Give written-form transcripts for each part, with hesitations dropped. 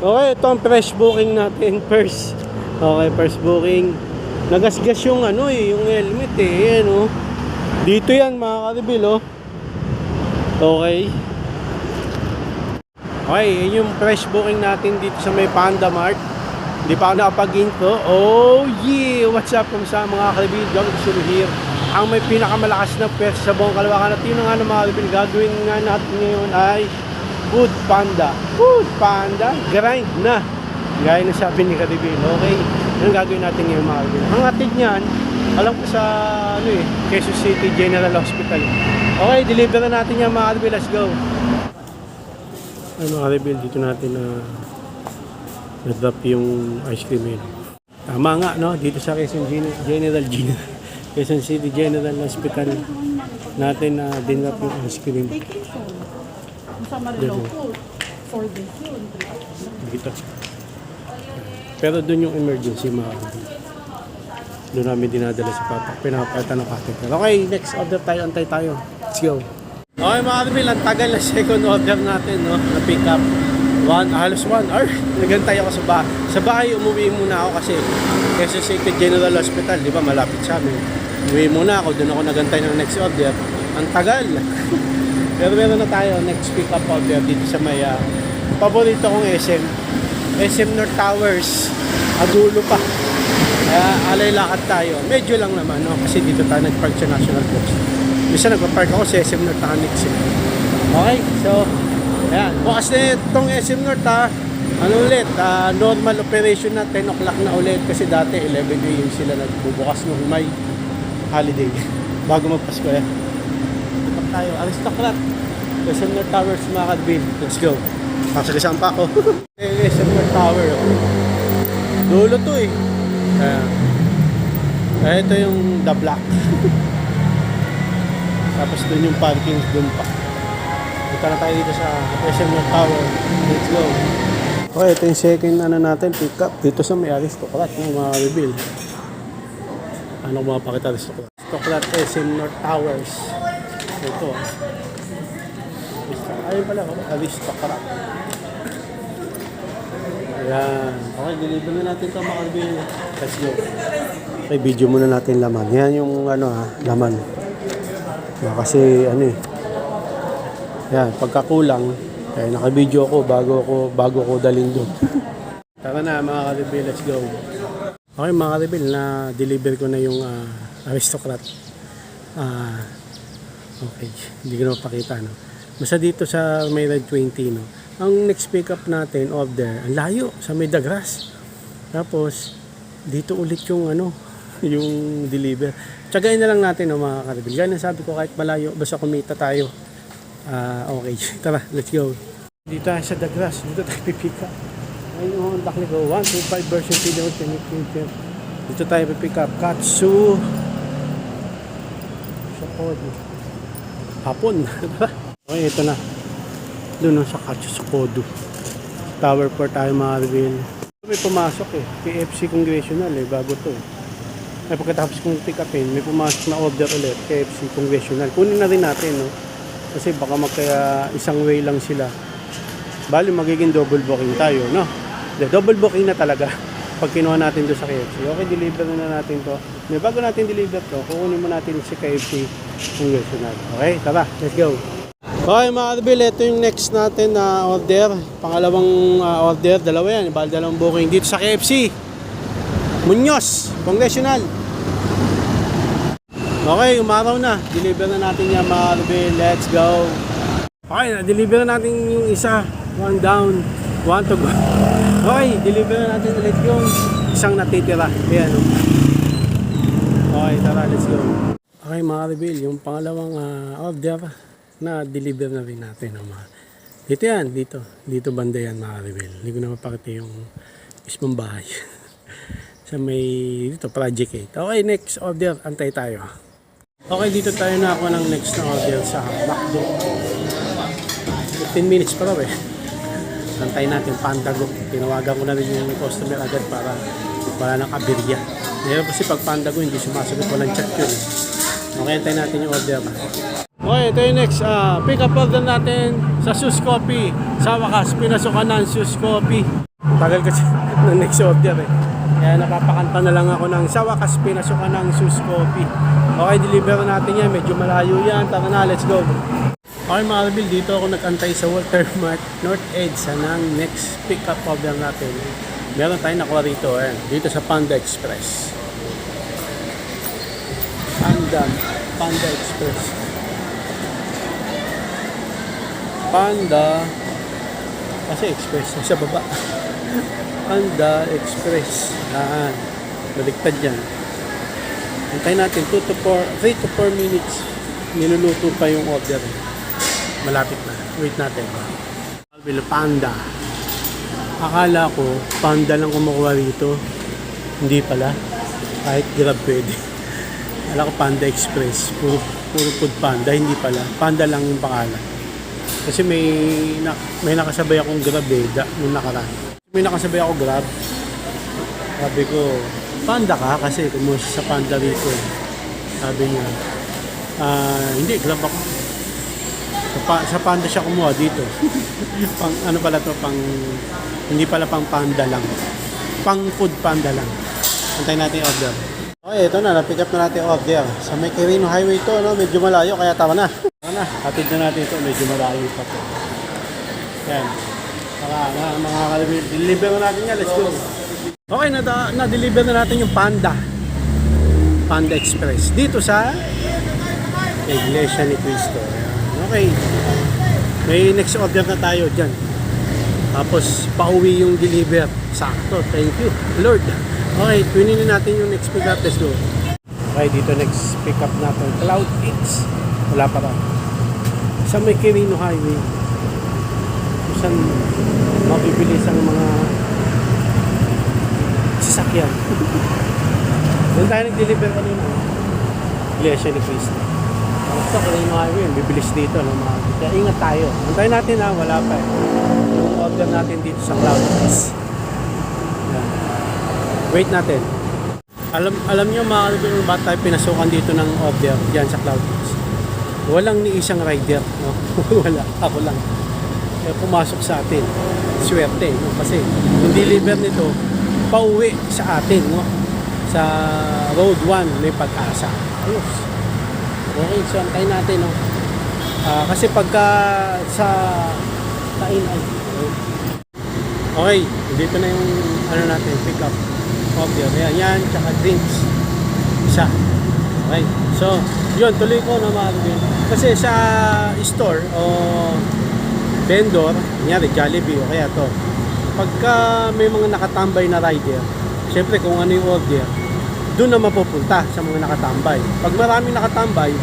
Okay, ito ang fresh booking natin. First. Okay, first booking. Nagasgas yung ano yung helmet Ayan Dito yan mga ka-reveal Okay. Okay, yun yung fresh booking natin dito sa may Panda Mart. Hindi pa ako nakapag-info. Oh yeah! What's up kumusta mga ka-reveal? John Sulu here. Ang may pinakamalakas na pwes sa buong Kalawakan. At yun nga mga ka-reveal, gagawin nga natin ngayon ay Food Panda. Food Panda, grind na. Gaya na sabi ni ka-reveal. Okay, yun gagawin natin ngayon mga ka-reveal. Ang atid niyan, alam ko sa Quezon City General Hospital. Okay, deliver na natin yan mga ka-reveal. Let's go. Ay mga ka-reveal, dito natin na-drop yung ice cream Tama nga dito sa Quezon Quezon City General Hospital natin na dinrap yung ice cream. For the dito. Pero doon yung emergency mga doon namin dinadala sa pinapalitan ng catheter. Okay, next order tayo, antay tayo. Let's go. Okay mga ka-reveal, ang tagal na second order natin na pick up. Halos 1 hour. Nagantay ako sa bahay. Umuwi muna ako kasi Quezon City General Hospital, di ba malapit sa amin. Umuwi muna ako, doon ako nagantay ng next order. Ang tagal. Pero meron na tayo next pick up order dito sa may paborito kong SM North Towers. Adulo pa. Kaya alay lakad tayo. Medyo lang naman kasi dito tayo nagpark sa National Box. Bisa nagpa-park ako sa SM North Annex. Okay, so ayan, bukas na itong SM North ulit, normal operation na 10 o'clock na ulit kasi dati 11 AM sila nagbubukas nung may holiday bago magpasko tayo, Aristocrat SM North Towers mga ka-reveal. Let's go. Masagasaan pa ako. SM North Tower dulo to ito yung The Block. Tapos dun yung parking dun pa. Punta na tayo dito sa SM North Tower. Let's go. Okay, ito yung second natin pick up dito sa may Aristocrat mga ka-reveal. Ano ko mapakita Aristocrat SM North Towers. Ito ayun pala Aristocrat. Ayan. Okay, deliver na natin ito mga ka-reveal. Let's go. Okay, video muna natin laman. Yan yung laman. Kasi yan, pagkakulang naka-video ako bago ko dalhin doon. Tara na mga ka-reveal, let's go. Okay mga ka-reveal, na deliver ko na yung Aristocrat. Okay, hindi ko na mapakita basta dito sa may Red 20 ang next pick up natin order, ang layo sa may Dagras. Tapos dito ulit yung yung deliver. Tsagain na lang natin mga ka-reveal. Ganyan sabi ko, kahit malayo basta kumita tayo. Okay, tara, let's go. Dito tayo sa Dagras, dito tayo pipick up. Ayun yung takli ko, 125 version video, dito tayo pipick up. Katsu Shokodu hapon. Okay, ito na doon sa Katsu Shokodu Tower 4 tayo mga ka-reveal. May pumasok KFC Congressional bago to Ay pagkatapos kong pick upin, may pumasok na order ulit KFC Congressional. Kunin na rin natin kasi baka magkaya isang way lang sila. Bali magiging double booking tayo double booking na talaga pag kinuha natin doon sa KFC. Okay, deliver na natin to. Bago natin deliver to, kukunin mo natin si KFC Congressional. Okay, tara, let's go. Okay mga ka-reveal, ito yung next natin na order. Pangalawang order, dalawa yan. Bali dalawang booking dito sa KFC Muñoz Congressional. Okay, umaraw na. Deliver na natin yan mga ka-reveal. Let's go. Okay, na-deliver na natin yung isa. One down, one to go. Okay, deliver na natin ulit yung isang natitira. Ayan Okay, tara, let's go. Okay mga ka-reveal, yung pangalawang order na deliver na rin natin. Dito yan, dito banda yan mga ka-reveal. Hindi ko na mapakita yung mismong bahay. Sa may dito project 8. Okay, next order, antay tayo. Okay, dito tayo na ako ng next na order sa McDo. 15 minutes pa raw Antay natin Pandago. Tinawagan ko na rin yung customer agad para wala nang abirya. Meron kasi pag Pandago hindi sumasagot, walang chat yun. Okay, antay natin yung order. Okay, ito yung next pick up order natin sa Sus Coffee. Sa wakas, pinasukan ng Sus Coffee. Tagal kasi ng next order eh. Kaya napapakanta na lang ako ng sa wakas pinasukan ng Sus Coffee. Okay, deliver natin yan. Medyo malayo yan. Tara na, let's go. Okay mga kabil, dito ako nag-antay sa Walter Mart North Edge ng next pick-up order natin. Meron tayong nakuha rito dito sa Panda Express. Panda Express. Panda kasi Express sa baba. Panda Express. Baligtad yan. Antayin natin 3 to 4 minutes. Niluluto pa yung order. Malapit na. Wait natin. Panda. Akala ko Panda lang kumukuha rito. Hindi pala. Kahit Grab pwede. Akala ko Panda Express. Puro food Panda. Hindi pala. Panda lang yung pangalan. Kasi may nakasabay akong Grab nung nakaraan. May nakasabay ako Grab. Sabi ko, Panda ka? Kasi kumuha sa Panda rito. Sabi niya, hindi, Grab ako. Sa Panda siya kumuha dito. Ano pala to? Hindi pala pang Panda lang. Pang food Panda lang. Antayin natin yung order. Okay, ito na. Na-pick up na natin yung order. Sa may Quirino Highway to, no? Medyo malayo, kaya tama na. Hatid na natin ito, medyo malayo pa po. Yan. Saka mga kalibig, deliver na natin yan, let's go. Okay, na-deliver na natin yung Panda Express dito sa Iglesia ni Cristo. Okay, may next order na tayo dyan. Tapos pauwi yung deliver. Sakto, thank you Lord. Okay, twinin natin yung next pick up, let's go. Okay, dito next pick up natin Cloud Eats. Wala pa rin sa may Quirino Highway, saan mabibilis ang mga sasakyan. Doon tayo nag-deliver kanina, Iglesia ni Cristo. Sa Quirino Highway, bibilis dito, no? Kaya ingat tayo. Antayin natin, wala pa yung order natin dito sa Cloud Eats. Wait natin. Alam nyo mga kalibig, ba't tayo pinasukan dito ng order dyan sa Cloud Eats? Walang ni isang rider, no? Wala, ako lang. Kaya pumasok sa atin. Swerte, no? Kasi yung deliver nito, pauwi sa atin, no? Sa Road 1, may Pag-asa. Ayos. Okay, so antayin natin, no? Kasi pagka sa Tain ay... Okay, dito na yung natin, pick up order. Yan, tsaka drinks. Isa. Okay, so yun, tuloy ko na mag-win. Kasi sa store o vendor, kunyari Jollibee o kaya to, pagka may mga nakatambay na rider, syempre kung ano yung order, doon na mapupunta sa mga nakatambay. Pag maraming nakatambay,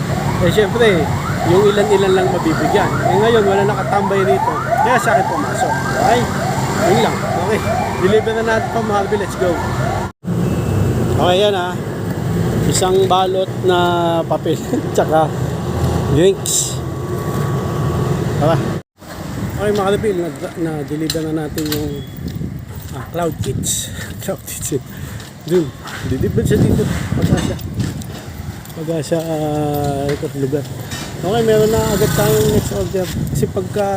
syempre, yung ilan-ilan lang mabibigyan. Ngayon, wala nakatambay rito, kaya sa akin pumasok. Okay? Yun lang. Okay. Deliver na natin pa mga kalbi. Let's go. Okay, yan isang balot na papel tsaka drinks. Tara. Okay mga kalbi, na-deliver na natin yung Cloud Eats. Cloud Eats. Dun, deliver siya dito. Pag-asa ikot lugar. Okay, meron na agad tayong next order. Kasi pagka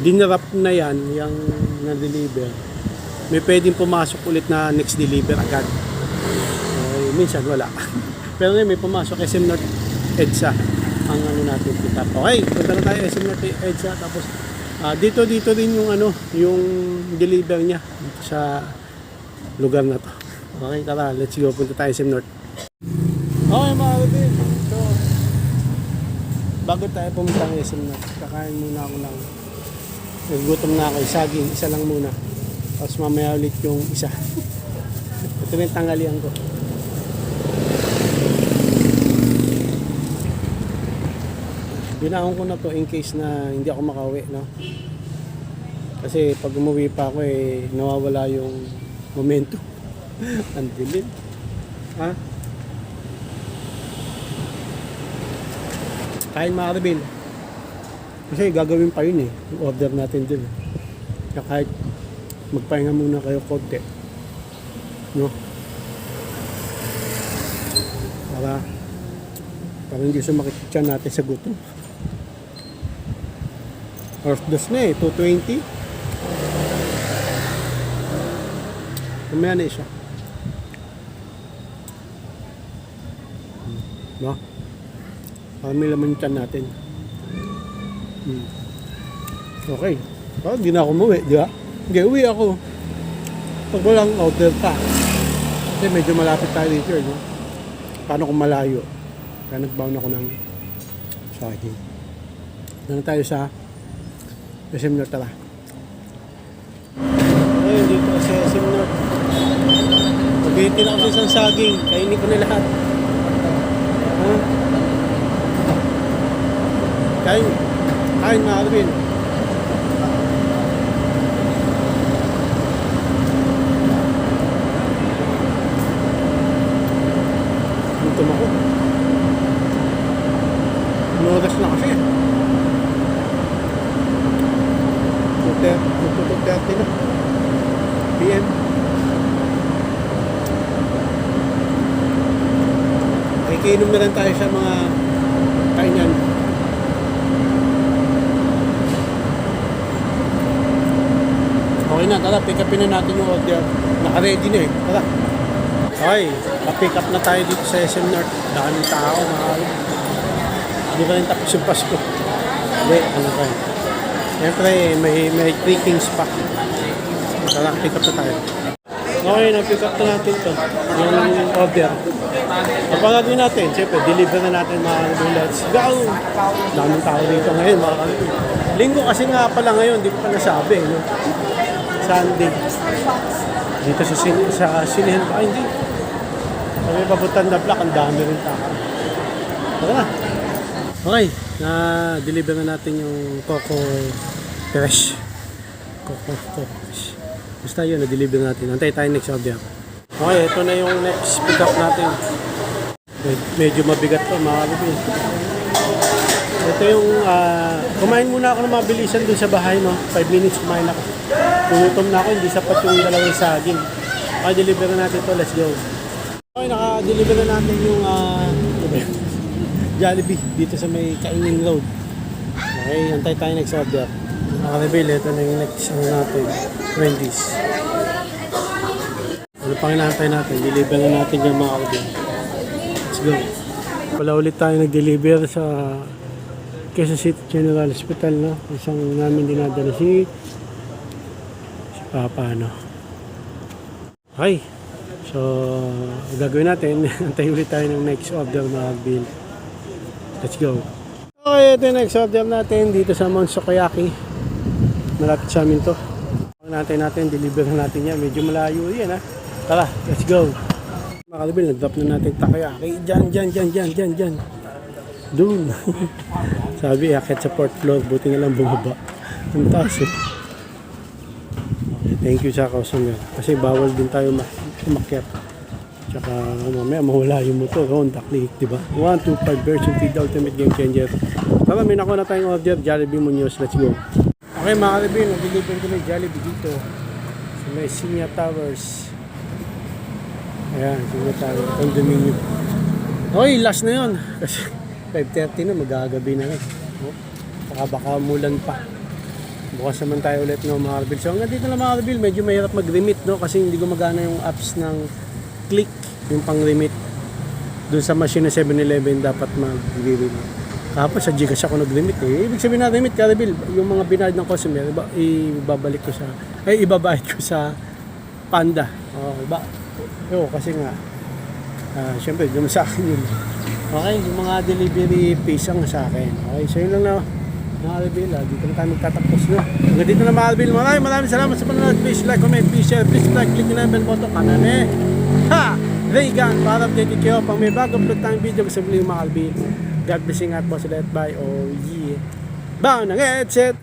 dinrap na yan, yung na-deliver, may pwedeng pumasok ulit na next deliver agad. Minsan wala. Pero ngayon may pumasok SM North EDSA ang natin pick up. Okay, punta na tayo SM North EDSA. Tapos dito rin yung yung deliver niya dito sa lugar na to. Okay, tara, let's go. Punta tayo SM North. Okay mga kapatid. So, bago tayo pumunta ng SM North, kakain muna ako lang. Nagutom na ako, saging, isa lang muna. Tapos mamaya ulit yung isa. Ito na yung tanghalian ko. Binaon ko na to in case na hindi ako makauwi, no? Kasi pag umuwi pa ako nawawala yung momento. Ang dilim. Kain mga Arvin. Kasi gagawin pa yun yung order natin din. Kaya kahit magpahinga muna kayo konti, no? Para hindi sumakit siya natin sa gutom. Oras dos na 2:20. Mamaya na isa. No? Para may laman yung tiyan natin. Okay. Oh, di na ako umuwi, di ba? Hindi, uwi ako. Pag walang order ka. Kasi medyo malapit tayo dito, no? Paano kung malayo? Kaya nagbound ako ng saging. Doon na tayo sa SM North, tara. Ayun, dito sa SM North. Pag-itin ako sa isang saging, kainin ko na lahat. Ha? Kain mga Alvin. Gutom ako. Noras na kasi. 2:30 na. PM. Ikiinom na lang tayo sa mga kainan. Okay na, tara, pick upin na natin yung order. Naka-ready na eh. Tara. Okay, pa-pick up na tayo dito sa SM North. Daming tao, mahal. Hindi pa rin tapos yung Pasko. Hindi, ano pa yun. Siyempre, may 3 kings pa. Tara, pick up na tayo. Okay, na-pick up na natin to. Yung order. Kapag gagawin natin, siyempre, deliver na natin mga kalabing. Let's go! Daming tao dito ngayon, mga kalabing. Linggo kasi nga pala ngayon, di ko pa nasabi. No? Sunday. Dito sa Sinihan ba? Hindi. Kami papuntan na block, ang dami rin tao. Tara na. Okay, na-deliver na natin yung Coco Fresh. Coco Fresh. Basta yun, na-deliver natin. Antay tayo next order. Okay, ito na yung next pick up natin. Medyo mabigat to, mga kalabing. Ito yung, kumain muna ako ng mabilisan dun sa bahay, no? 5 minutes kumain ako. Tumutom na ako, hindi sapat yung dalawang saging. Okay, deliver na natin to, let's go. Okay, naka-deliver na natin yung, Jollibee dito sa may Kaingin Road. Okay, antay tayo next order. Naka-reveal, ito na yung next natin, Wendy's. Ano pang inaantay natin? Deliver na natin yung mga kalabing. Let's go. Wala ulit tayo nag-deliver sa Quezon City General Hospital, no? Isang namin dinadala si Papa, no? Okay. So, gagawin natin. Antay ulit tayo ng next order, mga Bill. Let's go. Okay, ito yung next order natin dito sa Mount Sukiyaki. Malapit sa amin to. Natin, deliver na natin yan. Medyo malayo yan, ha? Tara, let's go. Mga kalabing, nag-drop na natin takoyaki. Diyan. Doon. Sabi, akit sa 4th floor. Buti nga lang bumaba. Ang taas eh. Okay, thank you sa customer. Kasi bawal din tayo umakyat. Tsaka mamaya mawala yung motor. Honda Click, diba? 125 version feed ultimate game changer. Tara, may nakuha na tayong order. Jollibee Munoz. Let's go. Okay mga kalabing, nag-deliver ko na yung Jollibee dito. Sa may Sinya Towers. Ayan, Sinya Towers. Condominium. Okay, last na yun. Kasi 5:30 na, magagabi na rin. Baka umulan pa. Bukas naman tayo ulit ng mga kalabing. So hanggang dito na mga kalabing, medyo mahirap mag-remit, no? Kasi hindi gumagana yung apps ng Click, yung pang-remit. Doon sa machine na 7-Eleven dapat mag-remit. Kapag sa Gcash ako nag-remit eh. Ibig sabihin na remit, Karabil, yung mga binayad ng customer, ibabalik ko sa, ibabayad ko sa Panda. Kasi nga, syempre, yung sa akin yun. Okay, yung mga delivery fees ang sa akin. Okay, so yun lang na, mga Karabil, dito na tayo magtatapos na. Hanggang dito na mga Karabil, maraming salamat sa panonood. Please like, comment, please share, please like, click na yung bell button, kanan eh. Ha! Raygun, para update kayo pang may bago upload tayong video kasi mga Karabil. God blessing at po sa lahat. Bye. Oh yeah. Bound ng headset.